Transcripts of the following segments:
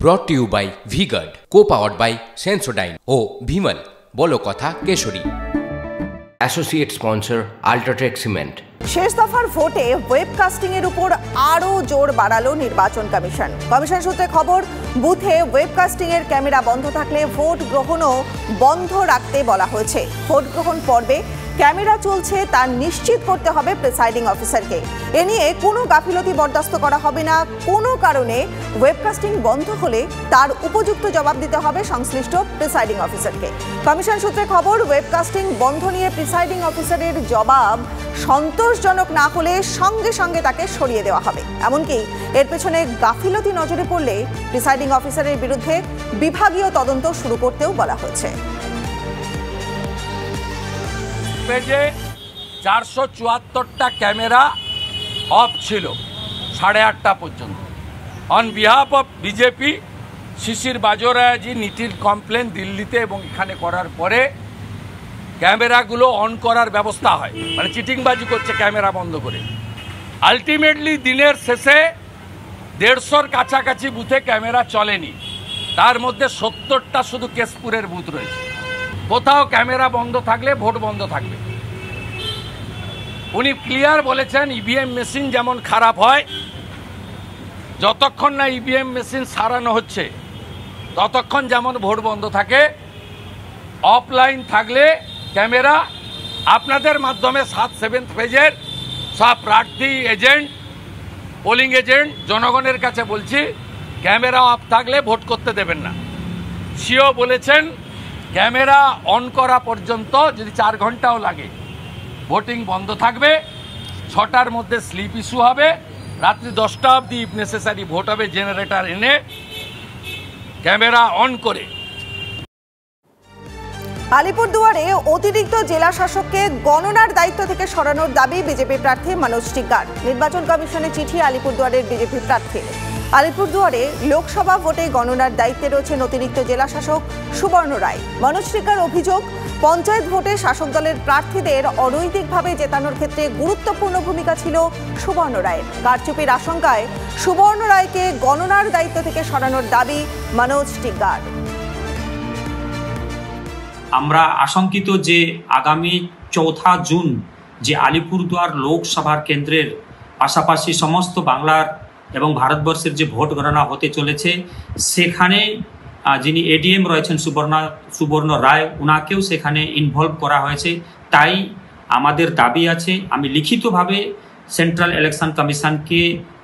brought to you by V-Guard, co-powered by Sensodyne ও Bhimal বলো কথা কেশরী। Associate sponsor UltraTech cement. শেষ দফার ভোটে ওয়েবকাস্টিং এর উপর আরও জোর বাড়ালো নির্বাচন কমিশন। কমিশন সূত্রে খবর, বুথে ওয়েবকাস্টিং এর ক্যামেরা বন্ধ থাকলে ভোট গ্রহণও বন্ধ রাখতে বলা হয়েছে। ভোট গ্রহণ পর্বে ক্যামেরা চলছে তা নিশ্চিত করতে হবে প্রিসাইডিং অফিসারকে। এ নিয়ে কোনো গাফিলতি বরদাস্ত করা হবে না। কোনো কারণে ওয়েবকাস্টিং বন্ধ হলে তার উপযুক্ত জবাব দিতে হবে সংশ্লিষ্ট প্রিসাইডিং অফিসারকে। কমিশন সূত্রে খবর, ওয়েবকাস্টিং বন্ধ নিয়ে প্রিসাইডিং অফিসারের জবাব সন্তোষজনক না হলে সঙ্গে সঙ্গে তাকে সরিয়ে দেওয়া হবে। এমনকি এর পেছনে গাফিলতি নজরে পড়লে প্রিসাইডিং অফিসারের বিরুদ্ধে বিভাগীয় তদন্ত শুরু করতেও বলা হয়েছে। 474টা ক্যামেরা অফ ছিল 8:30 পর্যন্ত। অন বিহাফ অফ বিজেপি শিশির বাজোরাজি নীতির কমপ্লেন দিল্লিতে এবং এখানে করার পরে ক্যামেরাগুলো অন করার ব্যবস্থা হয়, মানে চিটিংবাজি করছে ক্যামেরা বন্ধ করে। আলটিমেটলি দিনের শেষে 150-র কাছাকাছি বুথে ক্যামেরা চলেনি, তার মধ্যে 70টা শুধু কেশপুরের বুথ রয়েছে। কোথাও ক্যামেরা বন্ধ থাকলে ভোট বন্ধ থাকবে। উনি ক্লিয়ার বলেছেন, ইভিএম মেশিন যেমন খারাপ হয়, যতক্ষণ না ইভিএম মেশিন সারানো হচ্ছে ততক্ষণ যেমন ভোট বন্ধ থাকে। অফলাইন থাকলে ক্যামেরা আপনাদের মাধ্যমে 7-7 পেজের সব প্রার্থী এজেন্ট, পোলিং এজেন্ট, জনগণের কাছে বলছি, ক্যামেরা অফ থাকলে ভোট করতে দেবেন না। সিও বলেছেন ক্যামেরা অন করা পর্যন্ত যদি 4 ঘন্টাও লাগে ভোটিং বন্ধ থাকবে। 6টার মধ্যে স্লিপ ইস্যু হবে, রাত্রি 10টা অবধি ইফ নেসেসারি ভোট হবে জেনারেটর এনে ক্যামেরা অন করে। আলিপুরদুয়ারে অতিরিক্ত জেলা শাসককে গণনার দায়িত্ব থেকে সরানোর দাবি বিজেপি প্রার্থী মনোজ টিগ্গার। নির্বাচন কমিশনে চিঠি আলিপুরদুয়ারের বিজেপি প্রার্থীর। আলিপুরদুয়ারে লোকসভা ভোটে গণনার দায়িত্বে রয়েছেন অতিরিক্ত জেলা শাসক সুবর্ণ রায়। মনোজ টিগ্গার অভিযোগ, পঞ্চায়েত ভোটে শাসক দলের প্রার্থীদের অনৈতিকভাবে জেতানোর ক্ষেত্রে গুরুত্বপূর্ণ ভূমিকা ছিল সুবর্ণ রায়ের। কারচুপির আশঙ্কায় সুবর্ণ রায়কে গণনার দায়িত্ব থেকে সরানোর দাবি মনোজ টিগ্গার। আমরা আশঙ্কিত যে আগামী 4 জুন যে আলিপুরদুয়ার লোকসভার কেন্দ্রের পাশাপাশি সমস্ত বাংলার এবং ভারতবর্ষের যে ভোট গণনা হতে চলেছে, সেখানে যিনি এডিএম রয়েছেন সুবর্ণ রায়, ওনাকেও সেখানে ইনভলভ করা হয়েছে। তাই আমাদের দাবি আছে, আমি লিখিতভাবে সেন্ট্রাল ইলেকশন কমিশনকে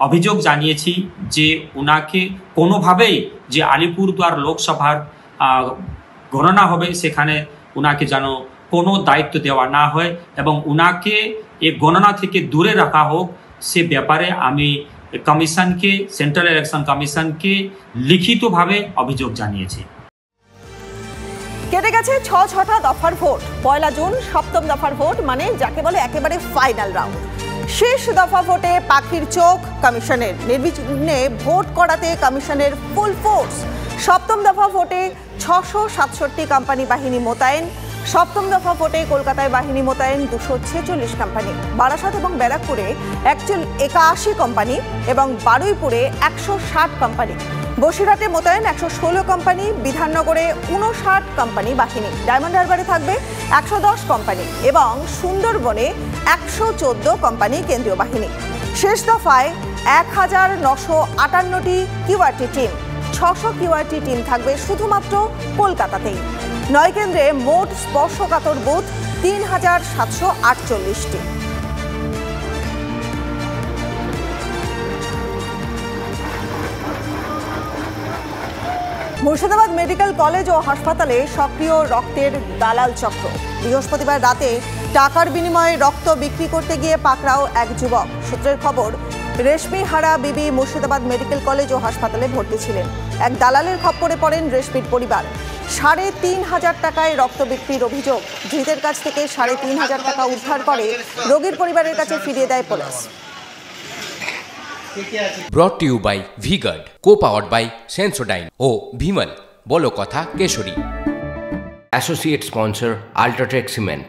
অভিযোগ জানিয়েছি যে ওনাকে কোনোভাবেই যে আলিপুরদুয়ার লোকসভার গণনা হবে সেখানে ওনাকে যেন কোনো দায়িত্ব দেওয়া না হয় এবং ওনাকে এই গণনা থেকে দূরে রাখা হোক, সে ব্যাপারে আমি কমিশনকে, সেন্ট্রাল ইলেকশন কমিশনকে লিখিতভাবে অভিযোগ জানিয়েছি। কেটে গেছে 6টা দফার ভোট। 1 জুন 7ম দফার ভোট, মানে যাকে বলে একেবারে ফাইনাল রাউন্ড। শেষ দফা ভোটে পাখির চোখ কমিশনের। নির্বিঘ্নে ভোট করাতে কমিশনের ফুল ফোর্স। 7ম দফা ভোটে 667 কোম্পানি বাহিনী মোতায়েন। 7ম দফা ভোটে কলকাতায় বাহিনী মোতায়েন 246 কোম্পানি। বারাসাত এবং ব্যারাকপুরে 81 কোম্পানি এবং বারুইপুরে 160 কোম্পানি। বসিরহাটে মোতায়েন 116 কোম্পানি। বিধাননগরে 59 কোম্পানি বাহিনী। ডায়মন্ড হারবারে থাকবে 110 কোম্পানি এবং সুন্দরবনে 114 কোম্পানি কেন্দ্রীয় বাহিনী। শেষ দফায় 1958টি কিউআরটি টিম। 600 কিউআরটি টিম থাকবে শুধুমাত্র কলকাতাতেই। 9 কেন্দ্রে মোট স্পর্শকাতর বুথ 3748টি। মুর্শিদাবাদ মেডিকেল কলেজ ও হাসপাতালে সক্রিয় রক্তের দালাল চক্র। বৃহস্পতিবার রাতে টাকার বিনিময়ে রক্ত বিক্রি করতে গিয়ে পাকড়াও এক যুবক। সূত্রের খবর, রেশমি হারা বিবি মুর্শিদাবাদ মেডিকেল কলেজ ও হাসপাতালে ভর্তি ছিলেন। এক দালালের খপ্পরে পড়েন রেশমির পরিবার। 3500 টাকায় রক্ত বিক্রির অভিযোগ। ধৃতের কাছ থেকে 3500 টাকা উদ্ধার করে রোগীর পরিবারের কাছে ফিরিয়ে দেয় পুলিশ। brought to you by V-Guard, co-powered by Sensodyne ও Bhimal বলো কথা কেশরী। Associate sponsor UltraTech cement.